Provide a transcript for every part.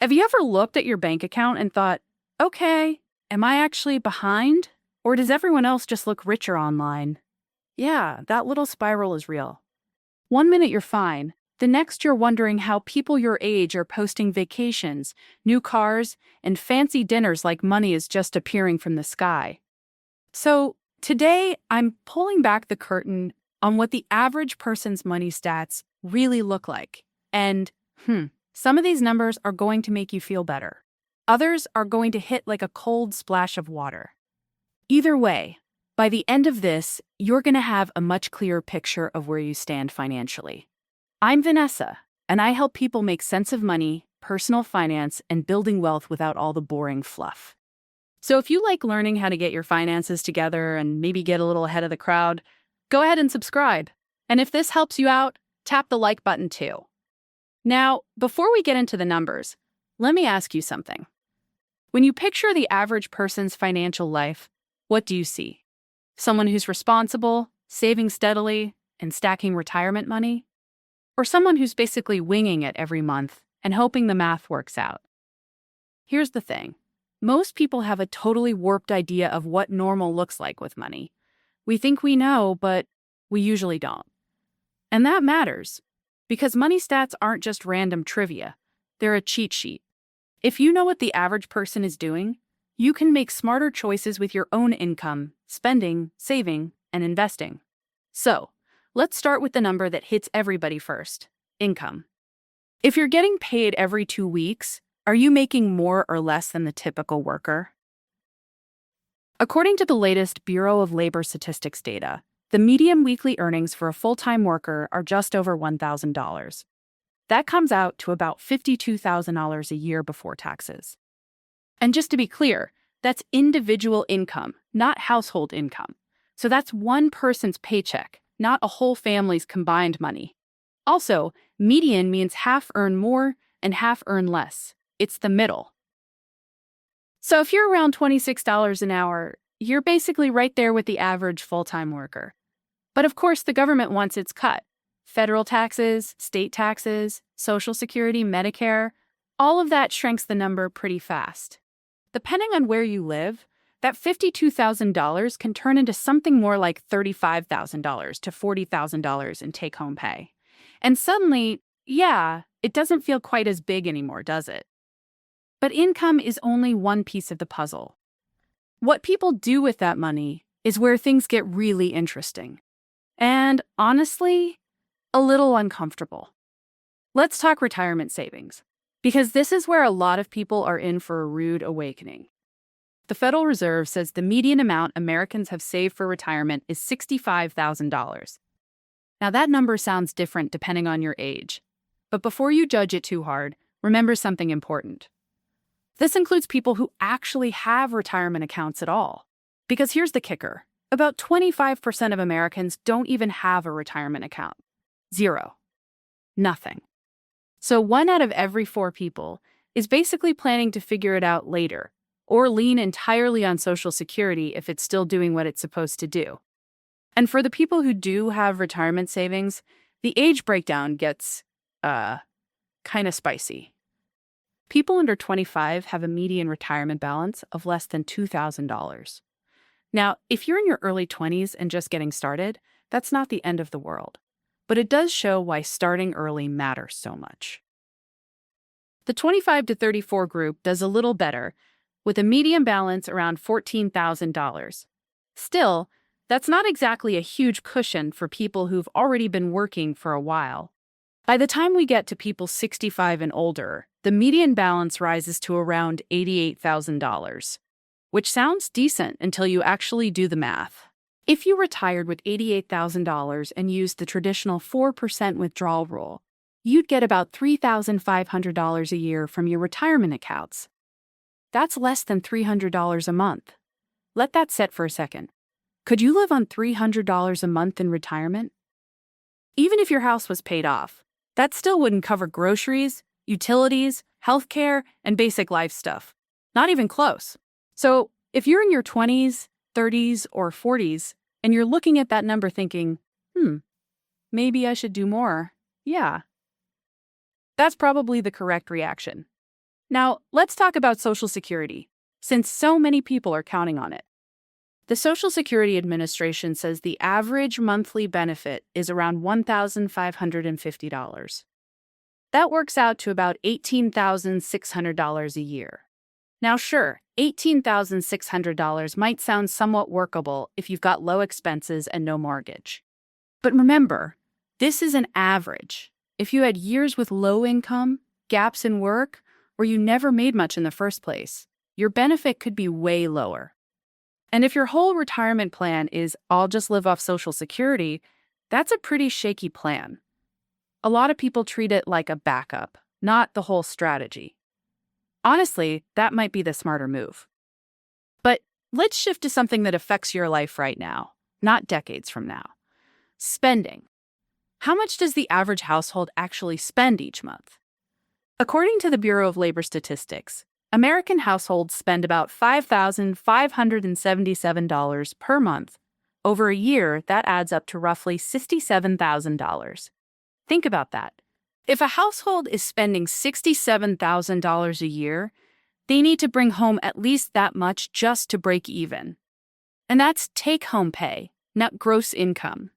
Have you ever looked at your bank account and thought, okay, am I actually behind? Or does everyone else just look richer online? Yeah, that little spiral is real. One minute you're fine, the next you're wondering how people your age are posting vacations, new cars, and fancy dinners like money is just appearing from the sky. So, today I'm pulling back the curtain on what the average person's money stats really look like. And, some of these numbers are going to make you feel better. Others are going to hit like a cold splash of water. Either way, by the end of this, you're going to have a much clearer picture of where you stand financially. I'm Vanessa, and I help people make sense of money, personal finance, and building wealth without all the boring fluff. So if you like learning how to get your finances together and maybe get a little ahead of the crowd, go ahead and subscribe. And if this helps you out, tap the like button too. Now, before we get into the numbers, let me ask you something. When you picture the average person's financial life, what do you see? Someone who's responsible, saving steadily, and stacking retirement money? Or someone who's basically winging it every month and hoping the math works out? Here's the thing. Most people have a totally warped idea of what normal looks like with money. We think we know, but we usually don't. And that matters, because money stats aren't just random trivia. They're a cheat sheet. If you know what the average person is doing, you can make smarter choices with your own income, spending, saving, and investing. So, let's start with the number that hits everybody first: income. If you're getting paid every 2 weeks, are you making more or less than the typical worker? According to the latest Bureau of Labor Statistics data, the median weekly earnings for a full-time worker are just over $1,000. That comes out to about $52,000 a year before taxes. And just to be clear, that's individual income, not household income. So that's one person's paycheck, not a whole family's combined money. Also, median means half earn more and half earn less. It's the middle. So if you're around $26 an hour, you're basically right there with the average full-time worker. But of course, the government wants its cut. Federal taxes, state taxes, Social Security, Medicare, all of that shrinks the number pretty fast. Depending on where you live, that $52,000 can turn into something more like $35,000 to $40,000 in take-home pay. And suddenly, it doesn't feel quite as big anymore, does it? But income is only one piece of the puzzle. What people do with that money is where things get really interesting. And honestly, a little uncomfortable. Let's talk retirement savings, because this is where a lot of people are in for a rude awakening. The Federal Reserve says the median amount Americans have saved for retirement is $65,000. Now that number sounds different depending on your age. But before you judge it too hard, remember something important. This includes people who actually have retirement accounts at all. Because here's the kicker. About 25% of Americans don't even have a retirement account. Zero. Nothing. So 1 out of every 4 people is basically planning to figure it out later, or lean entirely on Social Security if it's still doing what it's supposed to do. And for the people who do have retirement savings, the age breakdown gets, kind of spicy. People under 25 have a median retirement balance of less than $2,000. Now, if you're in your early 20s and just getting started, that's not the end of the world. But it does show why starting early matters so much. The 25 to 34 group does a little better, with a median balance around $14,000. Still, that's not exactly a huge cushion for people who've already been working for a while. By the time we get to people 65 and older, the median balance rises to around $88,000. Which sounds decent until you actually do the math. If you retired with $88,000 and used the traditional 4% withdrawal rule, you'd get about $3,500 a year from your retirement accounts. That's less than $300 a month. Let that set for a second. Could you live on $300 a month in retirement? Even if your house was paid off, that still wouldn't cover groceries, utilities, healthcare, and basic life stuff. Not even close. So, if you're in your 20s, 30s, or 40s, and you're looking at that number thinking, maybe I should do more, that's probably the correct reaction. Now, let's talk about Social Security, since so many people are counting on it. The Social Security Administration says the average monthly benefit is around $1,550. That works out to about $18,600 a year. Now, sure, $18,600 might sound somewhat workable if you've got low expenses and no mortgage. But remember, this is an average. If you had years with low income, gaps in work, or you never made much in the first place, your benefit could be way lower. And if your whole retirement plan is I'll just live off Social Security, that's a pretty shaky plan. A lot of people treat it like a backup, not the whole strategy. Honestly, that might be the smarter move. But let's shift to something that affects your life right now, not decades from now. Spending. How much does the average household actually spend each month? According to the Bureau of Labor Statistics, American households spend about $5,577 per month. Over a year, that adds up to roughly $67,000. Think about that. If a household is spending $67,000 a year, they need to bring home at least that much just to break even. And that's take-home pay, not gross income.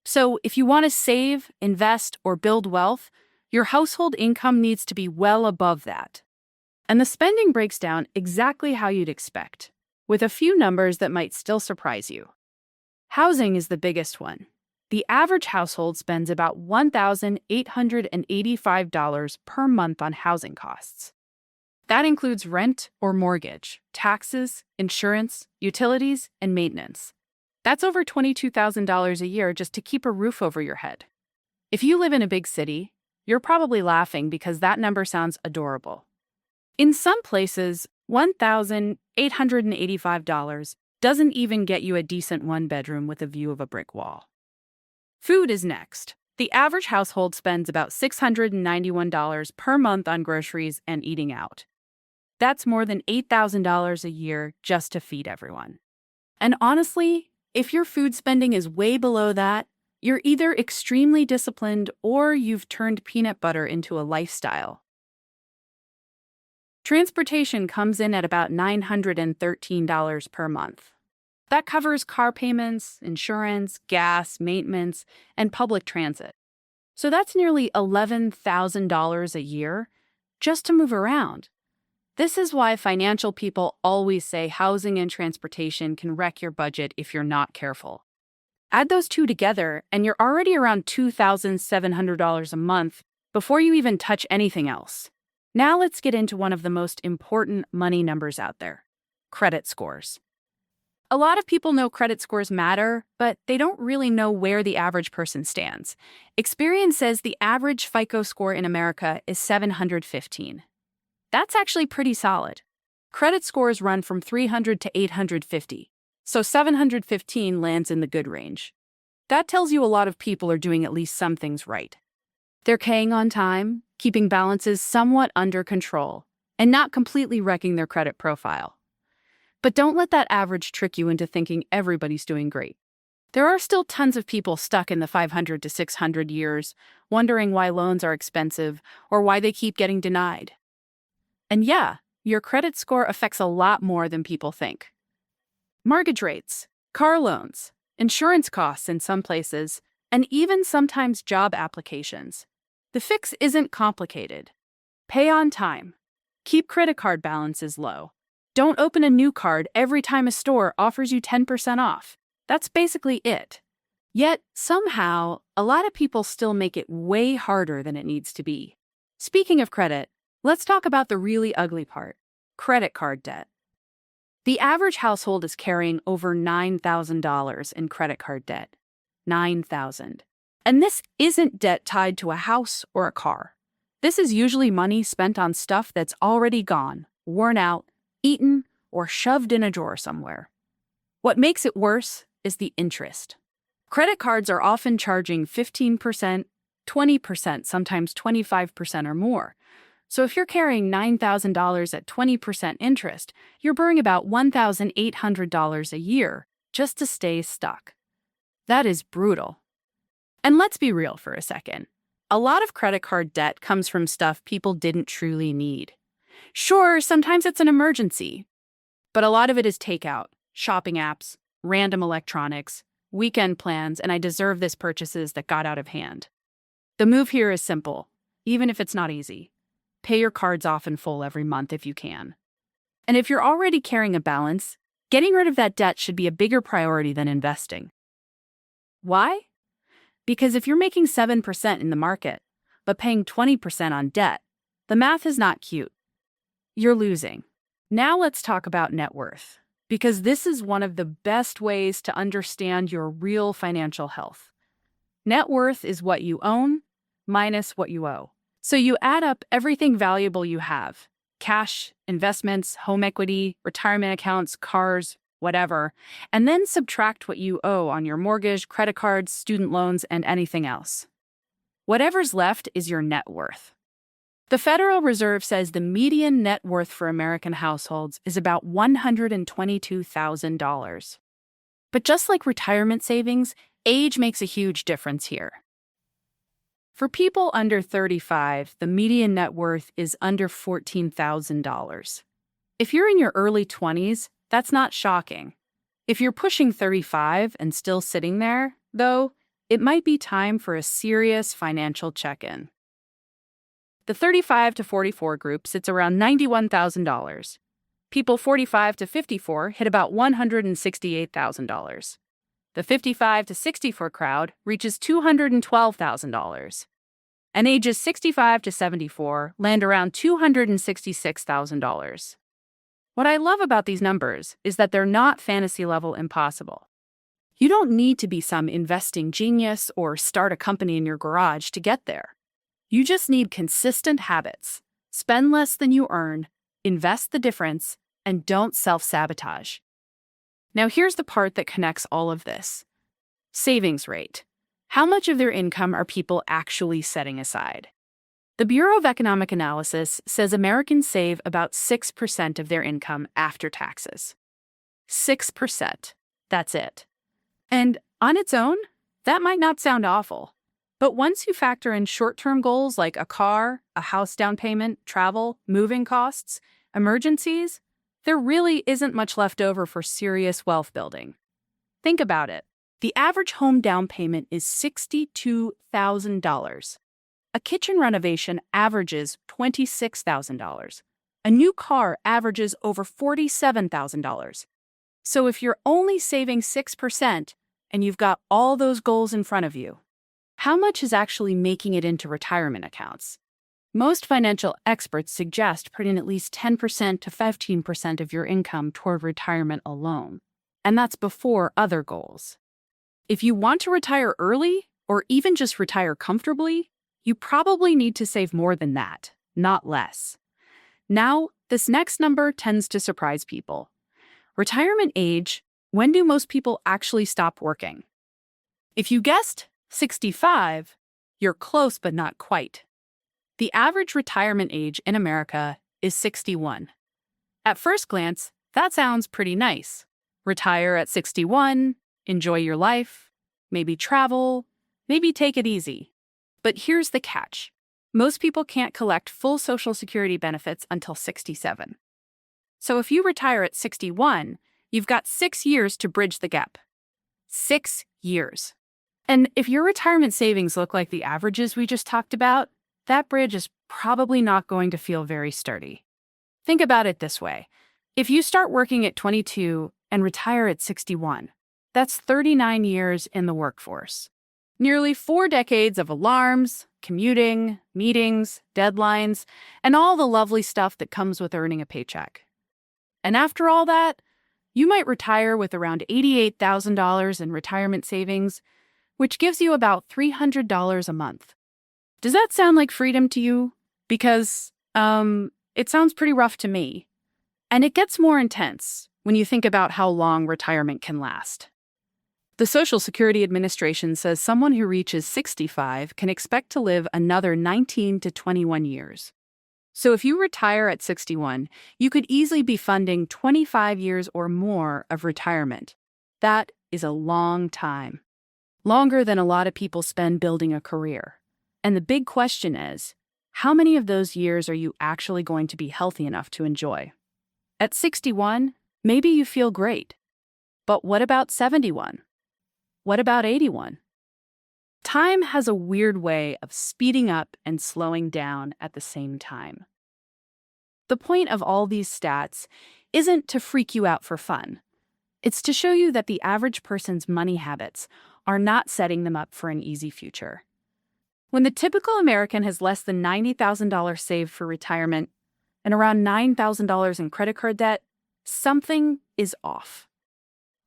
So if you want to save, invest, or build wealth, your household income needs to be well above that. And the spending breaks down exactly how you'd expect, with a few numbers that might still surprise you. Housing is the biggest one. The average household spends about $1,885 per month on housing costs. That includes rent or mortgage, taxes, insurance, utilities, and maintenance. That's over $22,000 a year just to keep a roof over your head. If you live in a big city, you're probably laughing because that number sounds adorable. In some places, $1,885 doesn't even get you a decent one-bedroom with a view of a brick wall. Food is next. The average household spends about $691 per month on groceries and eating out. That's more than $8,000 a year just to feed everyone. And honestly, if your food spending is way below that, you're either extremely disciplined or you've turned peanut butter into a lifestyle. Transportation comes in at about $913 per month. That covers car payments, insurance, gas, maintenance, and public transit. So that's nearly $11,000 a year just to move around. This is why financial people always say housing and transportation can wreck your budget if you're not careful. Add those two together, and you're already around $2,700 a month before you even touch anything else. Now let's get into one of the most important money numbers out there: credit scores. A lot of people know credit scores matter, but they don't really know where the average person stands. Experian says the average FICO score in America is 715. That's actually pretty solid. Credit scores run from 300 to 850, so 715 lands in the good range. That tells you a lot of people are doing at least some things right. They're paying on time, keeping balances somewhat under control, and not completely wrecking their credit profile. But don't let that average trick you into thinking everybody's doing great. There are still tons of people stuck in the 500 to 600 years, wondering why loans are expensive or why they keep getting denied. And yeah, your credit score affects a lot more than people think. Mortgage rates, car loans, insurance costs in some places, and even sometimes job applications. The fix isn't complicated. Pay on time. Keep credit card balances low. Don't open a new card every time a store offers you 10% off. That's basically it. Yet, somehow, a lot of people still make it way harder than it needs to be. Speaking of credit, let's talk about the really ugly part: credit card debt. The average household is carrying over $9,000 in credit card debt. $9,000. And this isn't debt tied to a house or a car. This is usually money spent on stuff that's already gone, worn out, eaten, or shoved in a drawer somewhere. What makes it worse is the interest. Credit cards are often charging 15%, 20%, sometimes 25% or more. So if you're carrying $9,000 at 20% interest, you're burning about $1,800 a year just to stay stuck. That is brutal. And let's be real for a second. A lot of credit card debt comes from stuff people didn't truly need. Sure, sometimes it's an emergency, but a lot of it is takeout, shopping apps, random electronics, weekend plans, and I deserve this purchases that got out of hand. The move here is simple, even if it's not easy. Pay your cards off in full every month if you can. And if you're already carrying a balance, getting rid of that debt should be a bigger priority than investing. Why? Because if you're making 7% in the market, but paying 20% on debt, the math is not cute. You're losing. Now let's talk about net worth, because this is one of the best ways to understand your real financial health. Net worth is what you own minus what you owe. So you add up everything valuable you have: cash, investments, home equity, retirement accounts, cars, whatever, and then subtract what you owe on your mortgage, credit cards, student loans, and anything else. Whatever's left is your net worth. The Federal Reserve says the median net worth for American households is about $122,000. But just like retirement savings, age makes a huge difference here. For people under 35, the median net worth is under $14,000. If you're in your early 20s, that's not shocking. If you're pushing 35 and still sitting there, though, it might be time for a serious financial check-in. The 35 to 44 group sits around $91,000. People 45 to 54 hit about $168,000. The 55 to 64 crowd reaches $212,000. And ages 65 to 74 land around $266,000. What I love about these numbers is that they're not fantasy level impossible. You don't need to be some investing genius or start a company in your garage to get there. You just need consistent habits. Spend less than you earn, invest the difference, and don't self-sabotage. Now here's the part that connects all of this. Savings rate. How much of their income are people actually setting aside? The Bureau of Economic Analysis says Americans save about 6% of their income after taxes. 6%. That's it. And on its own, that might not sound awful. But once you factor in short-term goals like a car, a house down payment, travel, moving costs, emergencies, there really isn't much left over for serious wealth building. Think about it. The average home down payment is $62,000. A kitchen renovation averages $26,000. A new car averages over $47,000. So if you're only saving 6% and you've got all those goals in front of you, how much is actually making it into retirement accounts? Most financial experts suggest putting at least 10% to 15% of your income toward retirement alone, and that's before other goals. If you want to retire early, or even just retire comfortably, you probably need to save more than that, not less. Now, this next number tends to surprise people. Retirement age: when do most people actually stop working? If you guessed 65, you're close but not quite. The average retirement age in America is 61. At first glance, that sounds pretty nice. Retire at 61, enjoy your life, maybe travel, maybe take it easy. But here's the catch. Most people can't collect full Social Security benefits until 67. So if you retire at 61, you've got 6 years to bridge the gap. 6 years. And if your retirement savings look like the averages we just talked about, that bridge is probably not going to feel very sturdy. Think about it this way. If you start working at 22 and retire at 61, that's 39 years in the workforce. Nearly 4 decades of alarms, commuting, meetings, deadlines, and all the lovely stuff that comes with earning a paycheck. And after all that, you might retire with around $88,000 in retirement savings, which gives you about $300 a month. Does that sound like freedom to you? Because, it sounds pretty rough to me. And it gets more intense when you think about how long retirement can last. The Social Security Administration says someone who reaches 65 can expect to live another 19 to 21 years. So if you retire at 61, you could easily be funding 25 years or more of retirement. That is a long time. Longer than a lot of people spend building a career. And the big question is, How many of those years are you actually going to be healthy enough to enjoy? At 61, maybe you feel great. But what about 71? What about 81? Time has a weird way of speeding up and slowing down at the same time. The point of all these stats isn't to freak you out for fun. It's to show you that the average person's money habits are not setting them up for an easy future. When the typical American has less than $90,000 saved for retirement and around $9,000 in credit card debt, something is off.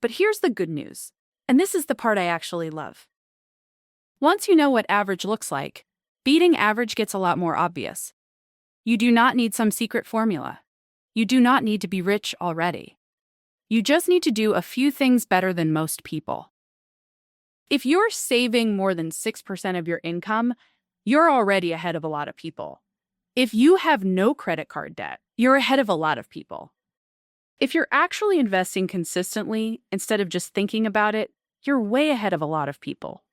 But here's the good news, and this is the part I actually love. Once you know what average looks like, beating average gets a lot more obvious. You do not need some secret formula. You do not need to be rich already. You just need to do a few things better than most people. If you're saving more than 6% of your income, you're already ahead of a lot of people. If you have no credit card debt, you're ahead of a lot of people. If you're actually investing consistently instead of just thinking about it, you're way ahead of a lot of people.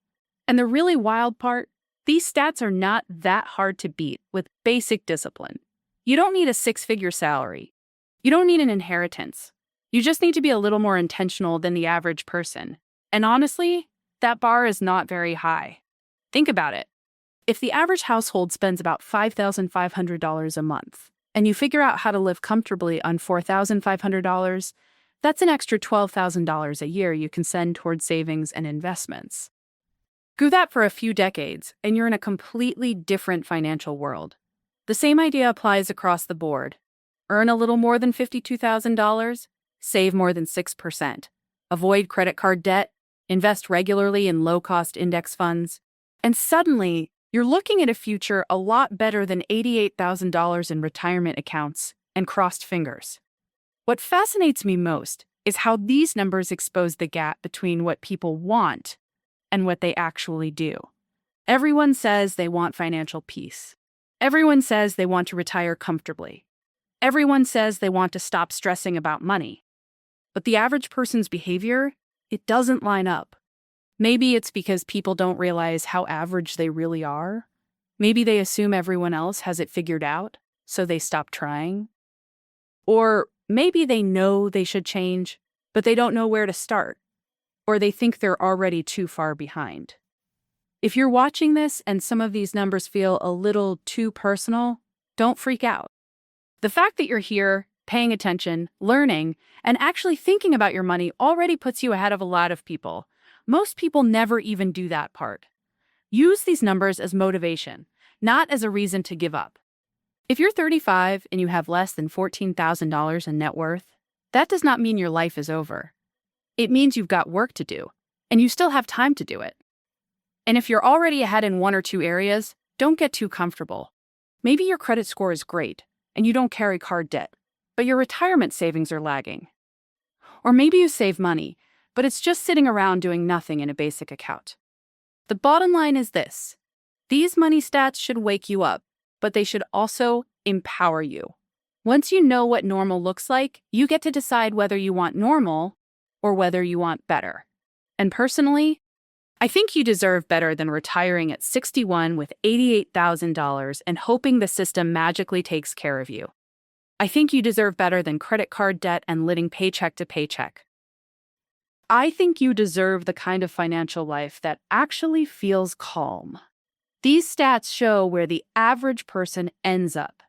And the really wild part, these stats are not that hard to beat with basic discipline. You don't need a six-figure salary. You don't need an inheritance. You just need to be a little more intentional than the average person. And honestly, that bar is not very high. Think about it. If the average household spends about $5,500 a month, and you figure out how to live comfortably on $4,500, that's an extra $12,000 a year you can send towards savings and investments. Do that for a few decades, and you're in a completely different financial world. The same idea applies across the board. Earn a little more than $52,000, save more than 6%, avoid credit card debt, invest regularly in low-cost index funds, and suddenly, you're looking at a future a lot better than $88,000 in retirement accounts and crossed fingers. What fascinates me most is how these numbers expose the gap between what people want and what they actually do. Everyone says they want financial peace. Everyone says they want to retire comfortably. Everyone says they want to stop stressing about money. But the average person's behavior, it doesn't line up. Maybe it's because people don't realize how average they really are. Maybe they assume everyone else has it figured out, so they stop trying. Or maybe they know they should change, but they don't know where to start. Or they think they're already too far behind. If you're watching this and some of these numbers feel a little too personal, don't freak out. The fact that you're here, paying attention, learning, and actually thinking about your money already puts you ahead of a lot of people. Most people never even do that part. Use these numbers as motivation, not as a reason to give up. If you're 35 and you have less than $14,000 in net worth, that does not mean your life is over. It means you've got work to do, and you still have time to do it. And if you're already ahead in one or two areas, don't get too comfortable. Maybe your credit score is great, and you don't carry card debt, but your retirement savings are lagging. Or maybe you save money, but it's just sitting around doing nothing in a basic account. The bottom line is this. These money stats should wake you up, but they should also empower you. Once you know what normal looks like, you get to decide whether you want normal or whether you want better. And personally, I think you deserve better than retiring at 61 with $88,000 and hoping the system magically takes care of you. I think you deserve better than credit card debt and living paycheck to paycheck. I think you deserve the kind of financial life that actually feels calm. These stats show where the average person ends up.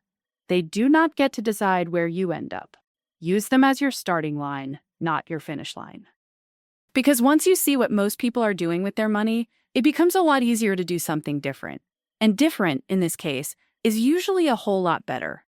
They do not get to decide where you end up. Use them as your starting line, not your finish line. Because once you see what most people are doing with their money, it becomes a lot easier to do something different. And different, in this case, is usually a whole lot better.